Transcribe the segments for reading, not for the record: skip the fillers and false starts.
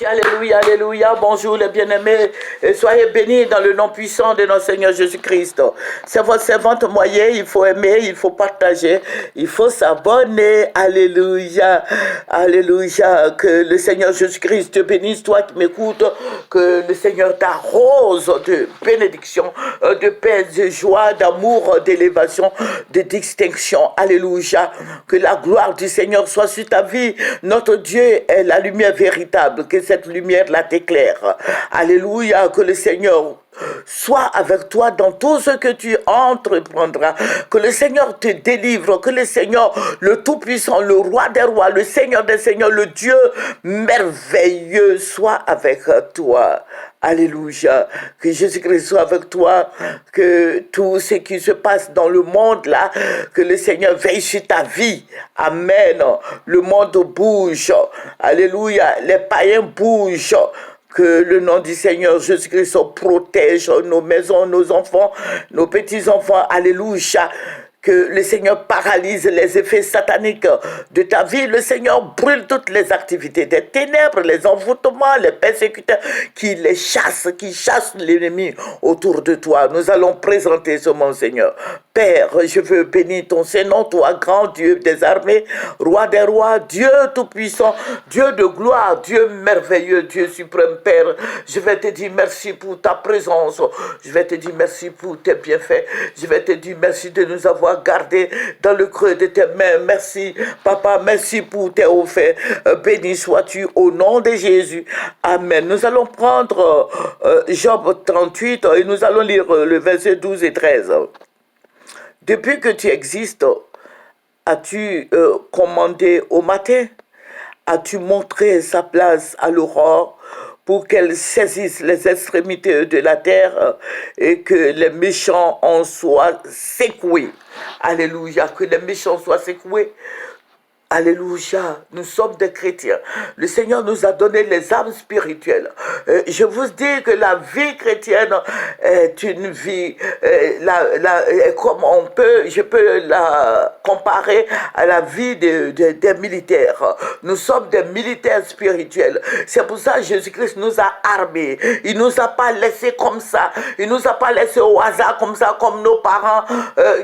Alléluia, alléluia, bonjour les bien-aimés, et soyez bénis dans le nom puissant de notre Seigneur Jésus-Christ. C'est votre servante moyen, il faut aimer, il faut partager, il faut s'abonner, alléluia, alléluia, que le Seigneur Jésus-Christ te bénisse, toi qui m'écoutes, que le Seigneur t'arrose de bénédiction, de paix, de joie, d'amour, d'élévation, de distinction, alléluia, que la gloire du Seigneur soit sur ta vie, notre Dieu est la lumière véritable, que cette lumière-là t'éclaire. Alléluia, que le Seigneur soit avec toi dans tout ce que tu entreprendras. Que le Seigneur te délivre, que le Seigneur, le Tout-Puissant, le Roi des Rois, le Seigneur des Seigneurs, le Dieu merveilleux soit avec toi. Alléluia. Que Jésus-Christ soit avec toi, que tout ce qui se passe dans le monde là, que le Seigneur veille sur ta vie. Amen. Le monde bouge. Alléluia. Les païens bougent. Que le nom du Seigneur Jésus-Christ protège nos maisons, nos enfants, nos petits-enfants. Alléluia. Que le Seigneur paralyse les effets sataniques de ta vie. Le Seigneur brûle toutes les activités des ténèbres, les envoûtements, les persécuteurs, qui chassent l'ennemi autour de toi. Nous allons présenter ce mon Seigneur. Père, je veux bénir ton Saint-Nom, toi, grand Dieu des armées, Roi des rois, Dieu tout-puissant, Dieu de gloire, Dieu merveilleux, Dieu suprême, Père. Je vais te dire merci pour ta présence. Je vais te dire merci pour tes bienfaits. Je vais te dire merci de nous avoir gardés dans le creux de tes mains. Merci, Papa, merci pour tes offerts. Béni sois-tu au nom de Jésus. Amen. Nous allons prendre Job 38 et nous allons lire le verset 12 et 13. Depuis que tu existes, as-tu commandé au matin? As-tu montré sa place à l'aurore pour qu'elle saisisse les extrémités de la terre et que les méchants en soient secoués? Alléluia, que les méchants soient secoués. Alléluia, nous sommes des chrétiens. Le Seigneur nous a donné les âmes spirituelles. Je vous dis que la vie chrétienne est une vie, comme je peux la comparer à la vie des militaires. Nous sommes des militaires spirituels. C'est pour ça que Jésus-Christ nous a armés. Il nous a pas laissés comme ça. Il nous a pas laissés au hasard comme ça, comme nos parents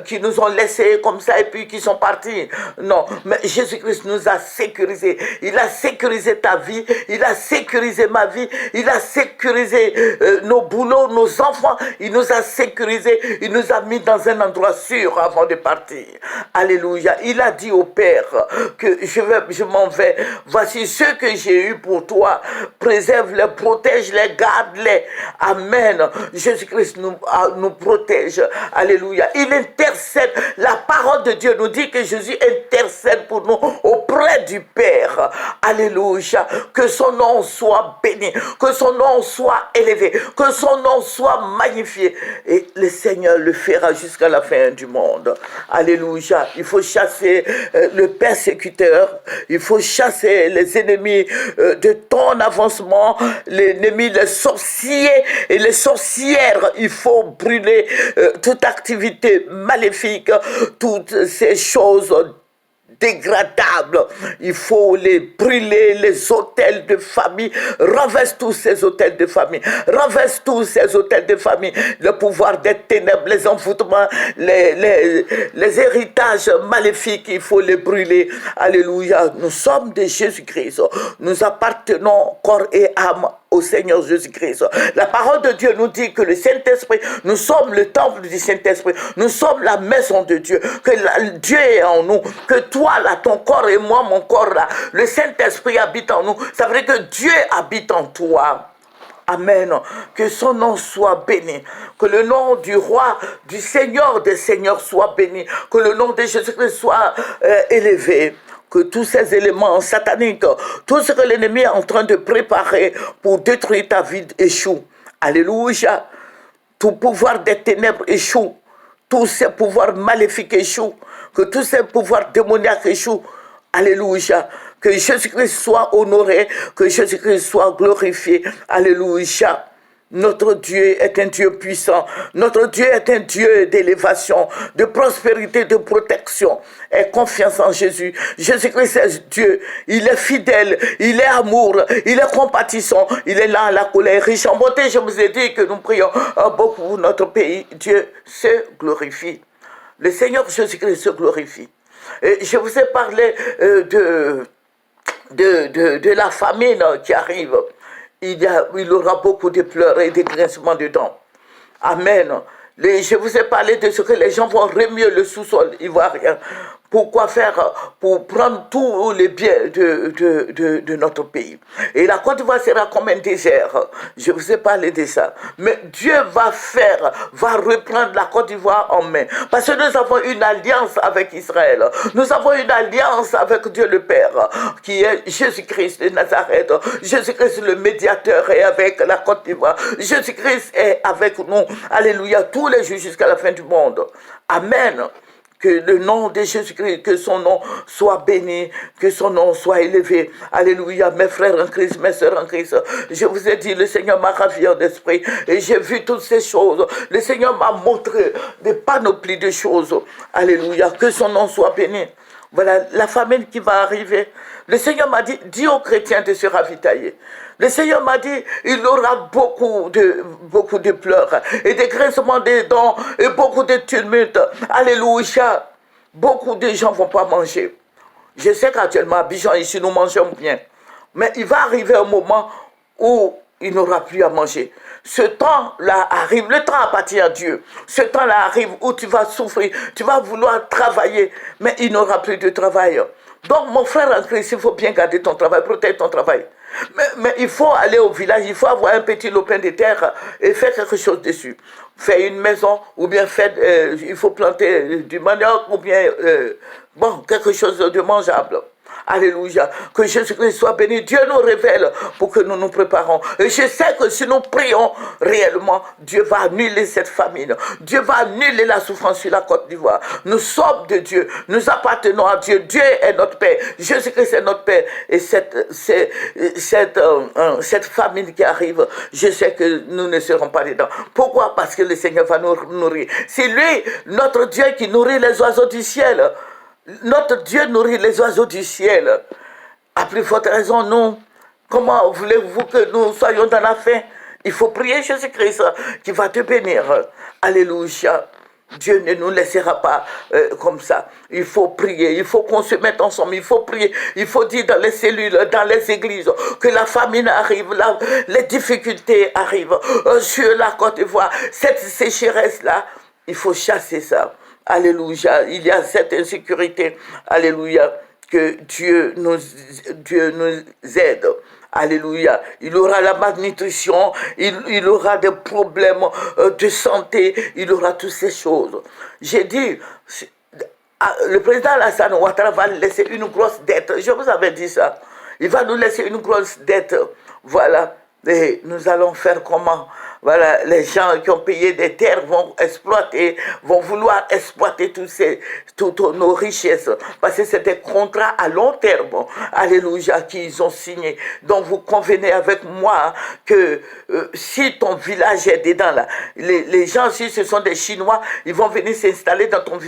qui nous ont laissés comme ça et puis qui sont partis. Non, mais Jésus-Christ nous a sécurisés. Il a sécurisé ta vie. Il a sécurisé ma vie. Il a sécurisé nos boulots, nos enfants. Il nous a sécurisés. Il nous a mis dans un endroit sûr avant de partir. Alléluia. Il a dit au Père que je m'en vais. Voici ceux que j'ai eu pour toi. Préserve-les, protège-les, garde-les. Amen. Jésus-Christ nous protège. Alléluia. Il intercède. La parole de Dieu nous dit que Jésus intercède pour nous auprès du Père. Alléluia. Que son nom soit béni. Que son nom soit élevé. Que son nom soit magnifié. Et le Seigneur le fera jusqu'à la fin du monde. Alléluia. Il faut chasser le persécuteur. Il faut chasser les ennemis de ton avancement. Les ennemis, les sorciers et les sorcières. Il faut brûler toute activité maléfique. Toutes ces choses dégradables. Il faut les brûler, les hôtels de famille. Renverse tous ces hôtels de famille. Renverse tous ces hôtels de famille. Le pouvoir des ténèbres, les envoûtements, les héritages maléfiques, il faut les brûler. Alléluia. Nous sommes de Jésus-Christ. Nous appartenons corps et âme au Seigneur Jésus-Christ. La parole de Dieu nous dit que le Saint-Esprit, nous sommes le temple du Saint-Esprit, nous sommes la maison de Dieu, que Dieu est en nous, que toi là, ton corps et moi, mon corps là, le Saint-Esprit habite en nous. Ça veut dire que Dieu habite en toi. Amen. Que son nom soit béni. Que le nom du roi, du Seigneur des Seigneurs soit béni. Que le nom de Jésus-Christ soit élevé. Que tous ces éléments sataniques, tout ce que l'ennemi est en train de préparer pour détruire ta vie échoue. Alléluia. Tout pouvoir des ténèbres échoue. Tous ces pouvoirs maléfiques échouent. Que tous ces pouvoirs démoniaques échouent. Alléluia. Que Jésus-Christ soit honoré. Que Jésus-Christ soit glorifié. Alléluia. Notre Dieu est un Dieu puissant. Notre Dieu est un Dieu d'élévation, de prospérité, de protection. Aie confiance en Jésus. Jésus-Christ est Dieu. Il est fidèle. Il est amour. Il est compatissant. Il est là à la colère, riche en bonté. Je vous ai dit que nous prions beaucoup pour notre pays. Dieu se glorifie. Le Seigneur Jésus-Christ se glorifie. Et je vous ai parlé de la famine qui arrive. Il y aura beaucoup de pleurs et de grincements de dents. Amen. Je vous ai parlé de ce que les gens vont remuer le sous-sol ivoirien. Pourquoi faire? Pour prendre tous les biens de notre pays. Et la Côte d'Ivoire sera comme un désert. Je vous ai parlé de ça. Mais Dieu va reprendre la Côte d'Ivoire en main. Parce que nous avons une alliance avec Israël. Nous avons une alliance avec Dieu le Père, qui est Jésus-Christ de Nazareth. Jésus-Christ le médiateur est avec la Côte d'Ivoire. Jésus-Christ est avec nous. Alléluia. Tous les jours jusqu'à la fin du monde. Amen. Que le nom de Jésus-Christ, que son nom soit béni, que son nom soit élevé. Alléluia, mes frères en Christ, mes sœurs en Christ. Je vous ai dit, le Seigneur m'a ravi en esprit et j'ai vu toutes ces choses. Le Seigneur m'a montré des panoplies de choses. Alléluia, que son nom soit béni. Voilà la famine qui va arriver. Le Seigneur m'a dit, dis aux chrétiens de se ravitailler. Le Seigneur m'a dit, il aura beaucoup de pleurs et des grincements des dents et beaucoup de tumultes. Alléluia. Beaucoup de gens ne vont pas manger. Je sais qu'actuellement, à Abidjan, ici, nous mangeons bien. Mais il va arriver un moment où il n'aura plus à manger. Ce temps-là arrive, le temps appartient à Dieu. Ce temps-là arrive où tu vas souffrir, tu vas vouloir travailler, mais il n'aura plus de travail. Donc, mon frère en Christ, il faut bien garder ton travail, protéger ton travail. Mais il faut aller au village, il faut avoir un petit lopin de terre et faire quelque chose dessus. Faire une maison, ou bien il faut planter du manioc, ou bien quelque chose de mangeable. Alléluia. Que Jésus-Christ soit béni. Dieu nous révèle pour que nous nous préparons. Et je sais que si nous prions réellement, Dieu va annuler cette famine. Dieu va annuler la souffrance sur la Côte d'Ivoire. Nous sommes de Dieu. Nous appartenons à Dieu. Dieu est notre Père. Jésus-Christ est notre Père. Et cette famine qui arrive, je sais que nous ne serons pas dedans. Pourquoi? Parce que le Seigneur va nous nourrir. C'est lui, notre Dieu, qui nourrit les oiseaux du ciel. Notre Dieu nourrit les oiseaux du ciel. À plus forte raison, nous. Comment voulez-vous que nous soyons dans la faim? Il faut prier Jésus-Christ qui va te bénir. Alléluia. Dieu ne nous laissera pas comme ça. Il faut prier, il faut qu'on se mette ensemble, il faut prier, il faut dire dans les cellules, dans les églises, que la famine arrive, les difficultés arrivent sur la Côte d'Ivoire. Cette sécheresse-là, il faut chasser ça. Alléluia, il y a cette insécurité. Alléluia, que Dieu nous aide. Alléluia, il aura la malnutrition, il aura des problèmes de santé, il aura toutes ces choses. J'ai dit, le président Alassane Ouattara va laisser une grosse dette. Je vous avais dit ça. Il va nous laisser une grosse dette. Voilà. Et nous allons faire comment? Voilà, les gens qui ont payé des terres vont vouloir exploiter toutes nos richesses. Parce que c'est des contrats à long terme. Alléluia, qu'ils ont signés. Donc vous convenez avec moi que si ton village est dedans là, les gens, si ce sont des Chinois, ils vont venir s'installer dans ton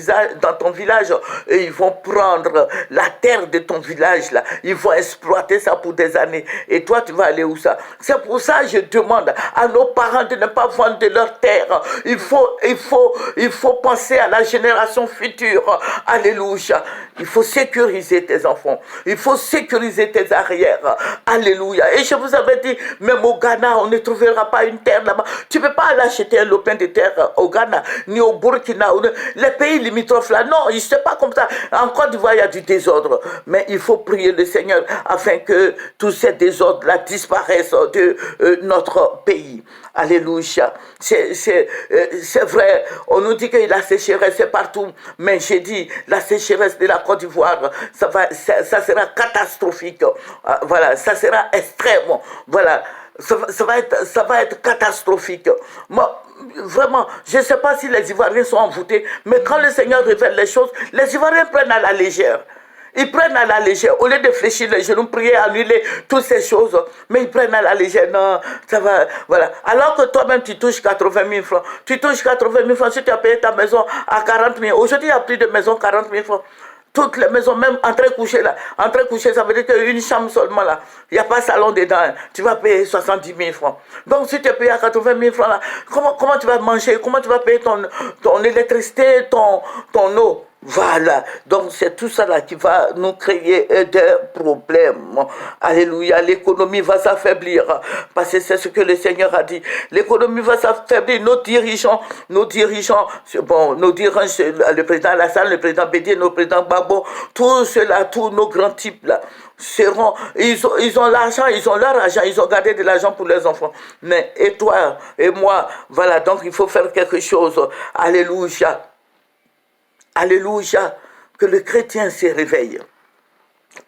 village et ils vont prendre la terre de ton village là. Ils vont exploiter ça pour des années. Et toi, tu vas aller où ça? C'est pour ça que je demande à nos parents de ne pas vendre de leur terre. Il faut penser à la génération future. Alléluia. Il faut sécuriser tes enfants. Il faut sécuriser tes arrières. Alléluia. Et je vous avais dit, même au Ghana, on ne trouvera pas une terre là-bas. Tu ne peux pas aller acheter un lopin de terre au Ghana, ni au Burkina, les pays limitrophes là. Non, il ne se pas comme ça. En Côte d'Ivoire, il y a du désordre. Mais il faut prier le Seigneur afin que tous ces désordres-là disparaissent de notre pays. Alléluia. C'est vrai, on nous dit que la sécheresse est partout, mais j'ai dit, la sécheresse de la Côte d'Ivoire, ça sera catastrophique. Voilà, ça sera extrême. Voilà, ça va être catastrophique. Moi, vraiment, je ne sais pas si les Ivoiriens sont envoûtés, mais quand le Seigneur révèle les choses, les Ivoiriens prennent à la légère. Ils prennent à la légère. Au lieu de fléchir les genoux, prier, annuler toutes ces choses. Mais ils prennent à la légère. Non, ça va. Voilà. Alors que toi-même, tu touches 80 000 francs. Tu touches 80 000 francs si tu as payé ta maison à 40 000. Aujourd'hui, il n'y a plus de maison 40 000 francs. Toutes les maisons, même entrée couchée là. Entrée couchée, ça veut dire qu'une chambre seulement là. Il n'y a pas de salon dedans. Hein. Tu vas payer 70 000 francs. Donc si tu es payé à 80 000 francs là, comment tu vas manger? Comment tu vas payer ton électricité, ton eau? Voilà, donc c'est tout ça là qui va nous créer des problèmes. Alléluia, l'économie va s'affaiblir parce que c'est ce que le Seigneur a dit. L'économie va s'affaiblir. Nos dirigeants, bon, nos dirigeants, le président Alassane, le président Bédier, le président Gbagbo, tout cela, tous nos grands types là, ils ont l'argent, ils ont leur argent, ils ont gardé de l'argent pour leurs enfants. Mais et toi et moi, voilà, donc il faut faire quelque chose. Alléluia. Alléluia, que le chrétien se réveille.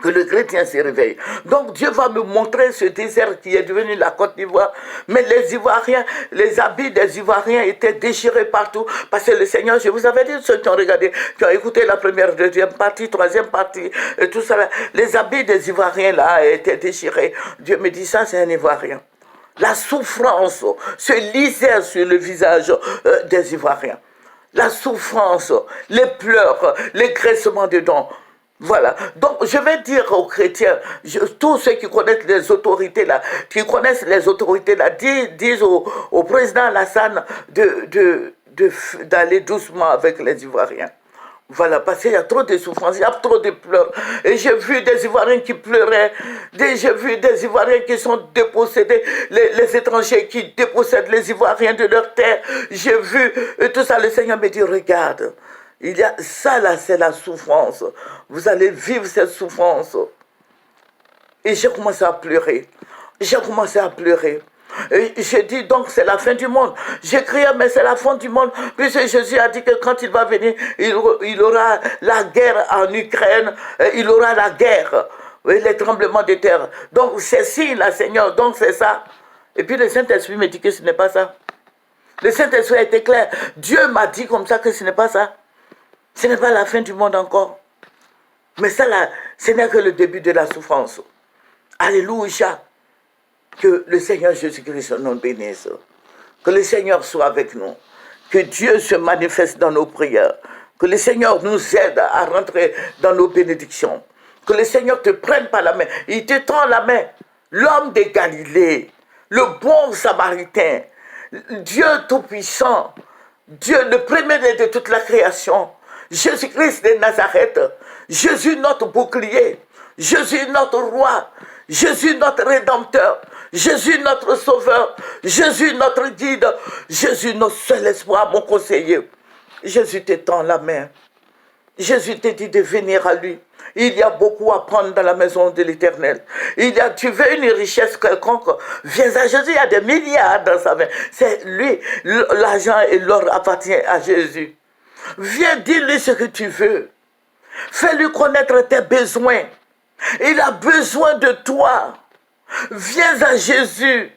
Que le chrétien se réveille. Donc Dieu va me montrer ce désert qui est devenu la Côte d'Ivoire. Mais les Ivoiriens, les habits des Ivoiriens étaient déchirés partout. Parce que le Seigneur, je vous avais dit, ceux qui ont regardé, qui ont écouté la première, deuxième partie, troisième partie, et tout ça, les habits des Ivoiriens là étaient déchirés. Dieu me dit ça, c'est un Ivoirien. La souffrance se lisait sur le visage des Ivoiriens. La souffrance, les pleurs, les graissements de dents. Voilà. Donc, je vais dire aux chrétiens, tous ceux qui connaissent les autorités là, disent au président Alassane d'aller doucement avec les Ivoiriens. Voilà, parce qu'il y a trop de souffrance, il y a trop de pleurs. Et j'ai vu des Ivoiriens qui pleuraient, j'ai vu des Ivoiriens qui sont dépossédés, les étrangers qui dépossèdent les Ivoiriens de leur terre. J'ai vu tout ça, le Seigneur me dit, regarde, ça là, c'est la souffrance. Vous allez vivre cette souffrance. Et j'ai commencé à pleurer. Et j'ai dit donc c'est la fin du monde. J'ai crié mais c'est la fin du monde. Puisque Jésus a dit que quand il va venir, il aura la guerre en Ukraine, il aura la guerre, et les tremblements de terre. Donc c'est si la Seigneur, donc c'est ça. Et puis le Saint-Esprit me dit que ce n'est pas ça. Le Saint-Esprit a été clair. Dieu m'a dit comme ça que ce n'est pas ça. Ce n'est pas la fin du monde encore. Mais ça là, ce n'est que le début de la souffrance. Alléluia. Que le Seigneur Jésus-Christ nous bénisse. Que le Seigneur soit avec nous. Que Dieu se manifeste dans nos prières. Que le Seigneur nous aide à rentrer dans nos bénédictions. Que le Seigneur te prenne par la main. Il te tend la main. L'homme de Galilée, le bon Samaritain, Dieu Tout-Puissant, Dieu le premier de toute la création, Jésus-Christ de Nazareth, Jésus notre bouclier, Jésus notre roi, Jésus notre rédempteur, Jésus notre sauveur, Jésus notre guide, Jésus notre seul espoir, mon conseiller. Jésus t'étend la main. Jésus te dit de venir à lui. Il y a beaucoup à prendre dans la maison de l'Éternel. Tu veux une richesse quelconque, viens à Jésus, il y a des milliards dans sa main. C'est lui, l'argent et l'or appartient à Jésus. Viens, dis-lui ce que tu veux. Fais-lui connaître tes besoins. Il a besoin de toi. Viens à Jésus.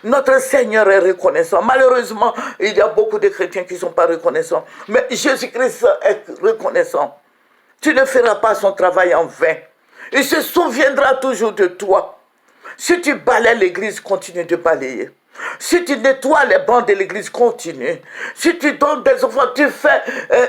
Notre Seigneur est reconnaissant. Malheureusement, il y a beaucoup de chrétiens qui ne sont pas reconnaissants. Mais Jésus-Christ est reconnaissant. Tu ne feras pas son travail en vain. Il se souviendra toujours de toi. Si tu balayes l'église, continue de balayer. Si tu nettoies les bancs de l'église, continue. Si tu donnes des offrandes, tu fais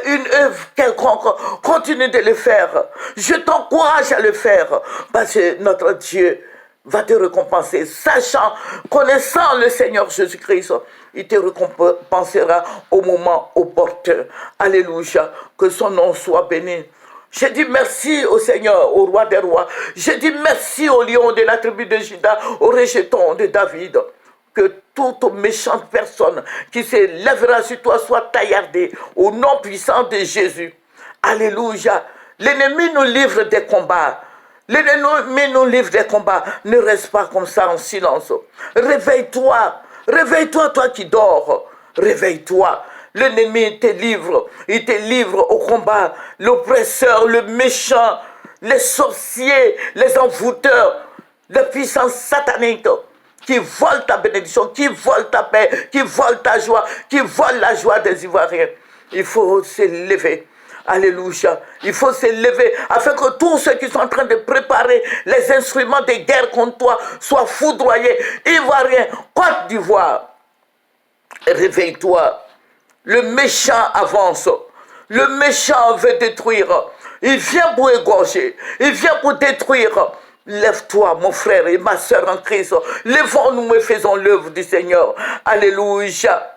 une œuvre quelconque, continue de le faire. Je t'encourage à le faire parce que notre Dieu va te récompenser. Sachant, connaissant le Seigneur Jésus-Christ, il te récompensera au moment opportun. Alléluia. Que son nom soit béni. J'ai dit merci au Seigneur, au roi des rois. J'ai dit merci au lion de la tribu de Juda, au rejeton de David. Que toute méchante personne qui se lèvera sur toi soit taillardée au nom puissant de Jésus. Alléluia. L'ennemi nous livre des combats. L'ennemi nous livre des combats. Ne reste pas comme ça en silence. Réveille-toi. Réveille-toi, toi qui dors. Réveille-toi. L'ennemi te livre. Il te livre au combat. L'oppresseur, le méchant, les sorciers, les envoûteurs, les puissances sataniques qui volent ta bénédiction, qui volent ta paix, qui volent ta joie, qui volent la joie des Ivoiriens. Il faut se lever. Alléluia. Il faut s'élever afin que tous ceux qui sont en train de préparer les instruments de guerre contre toi soient foudroyés. Ivoirien, Côte d'Ivoire, réveille-toi. Le méchant avance. Le méchant veut détruire. Il vient pour égorger. Il vient pour détruire. Lève-toi, mon frère et ma soeur en Christ. Lèvons-nous et faisons l'œuvre du Seigneur. Alléluia.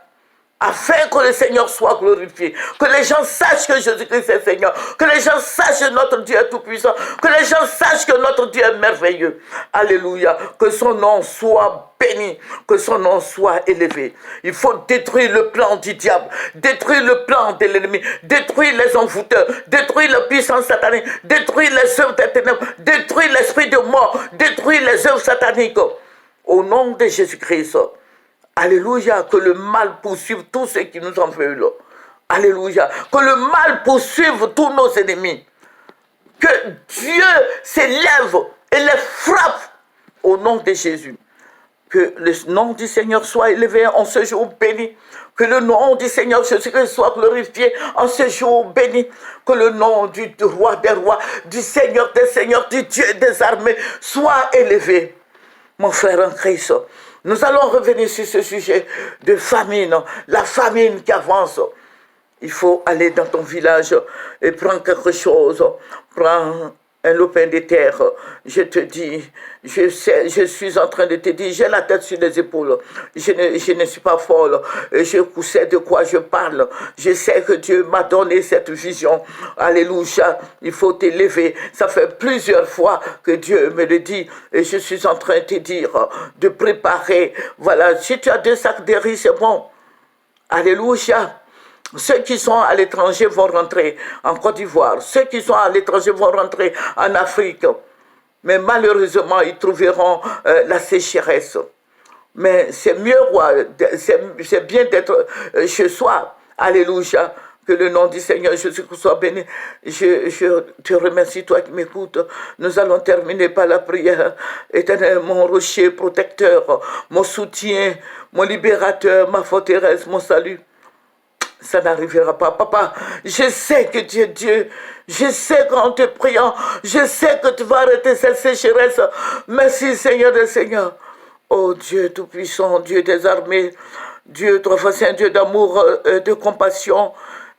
Afin que le Seigneur soit glorifié, que les gens sachent que Jésus-Christ est Seigneur, que les gens sachent que notre Dieu est tout-puissant, que les gens sachent que notre Dieu est merveilleux. Alléluia. Que son nom soit béni, que son nom soit élevé. Il faut détruire le plan du diable, détruire le plan de l'ennemi, détruire les envoûteurs, détruire la puissance satanique, détruire les œuvres des ténèbres, détruire l'esprit de mort, détruire les œuvres sataniques. Au nom de Jésus-Christ. Alléluia, que le mal poursuive tous ceux qui nous en veulent. Alléluia, que le mal poursuive tous nos ennemis. Que Dieu s'élève et les frappe au nom de Jésus. Que le nom du Seigneur soit élevé en ce jour béni. Que le nom du Seigneur Jésus-Christ soit glorifié en ce jour béni. Que le nom du roi des rois, du Seigneur des seigneurs, du Dieu des armées soit élevé. Mon frère en Christ, nous allons revenir sur ce sujet de famine, la famine qui avance. Il faut aller dans ton village et prendre quelque chose. Prends un lopin de terre. Je te dis, je suis en train de te dire, j'ai la tête sur les épaules. Je ne suis pas folle. Je sais de quoi je parle. Je sais que Dieu m'a donné cette vision. Alléluia. Il faut t'élever. Ça fait plusieurs fois que Dieu me le dit. Et je suis en train de te dire, de préparer. Voilà, si tu as 2 sacs de riz, c'est bon. Alléluia. Ceux qui sont à l'étranger vont rentrer en Côte d'Ivoire. Ceux qui sont à l'étranger vont rentrer en Afrique. Mais malheureusement, ils trouveront la sécheresse. Mais c'est mieux, c'est bien d'être chez soi. Alléluia. Que le nom du Seigneur Jésus-Christ soit béni. Je te remercie, toi qui m'écoutes. Nous allons terminer par la prière. Éternel, mon rocher protecteur, mon soutien, mon libérateur, ma forteresse, mon salut. Ça n'arrivera pas. Papa, je sais que tu es Dieu. Je sais qu'en te priant, je sais que tu vas arrêter cette sécheresse. Merci, Seigneur des Seigneurs. Oh Dieu Tout-Puissant, Dieu des armées, Dieu, toi, c'est un Dieu d'amour, de compassion.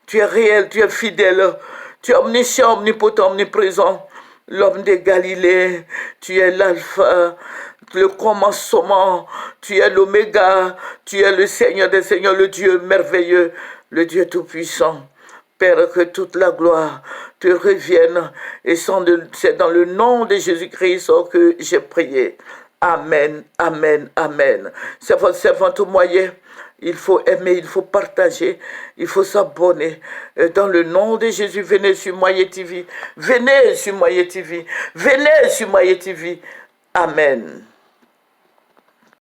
Tu es réel, tu es fidèle. Tu es omniscient, omnipotent, omniprésent. L'homme de Galilée, tu es l'alpha, le commencement, tu es l'oméga, tu es le Seigneur des Seigneurs, le Dieu merveilleux, le Dieu tout-puissant. Père, que toute la gloire te revienne, et c'est dans le nom de Jésus-Christ que j'ai prié. Amen, amen, amen. C'est votre servante moyen. Il faut aimer, il faut partager, il faut s'abonner. Dans le nom de Jésus, venez sur Moyen TV. Venez sur Moyen TV. Venez sur Moyen TV. Amen.